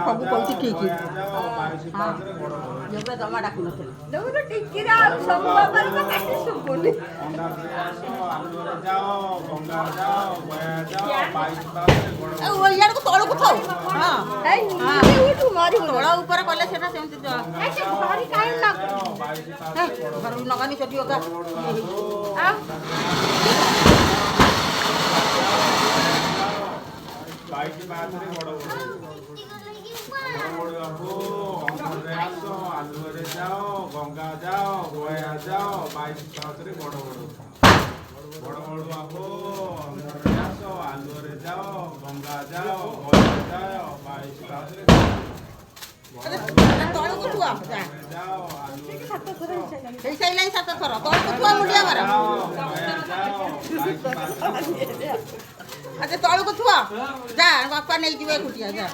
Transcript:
ସବୁ କହୁଛି ଠିକ ଜମା ଡାକୁନଥିଲି ଇଆଡ଼କୁ ତଳକୁ ଥାଉ ତଳ ଉପରେ କଲେ ସେଟା ସେମିତି ଘରକୁ ନଗାନି ସେଠି ଆଲୁଅରେ ଯାଅ ଗଙ୍ଗା ଯାଅ ଗୟା ଯାଅ 22 ପାହାଚରେ ବଡ଼ ବଡ଼ ବାବୁ ଆସ ଆଲୁଅରେ ଯାଅ ଗଙ୍ଗା ଯାଅ ଗୟା ଯାଅ 22 ପାହାଚରେ ତଳକୁ ଥୁଆ ହେଇସାରିଲାଣି 7 ଥର ତଳକୁ ଥୁଆ ମୁଣ୍ଡିଆ ମାର ଆଚ୍ଛା ତଳକୁ ଥୁଆ ଯା ବାପା ନେଇଯିବେ ଏକୁଟିଆ ଯା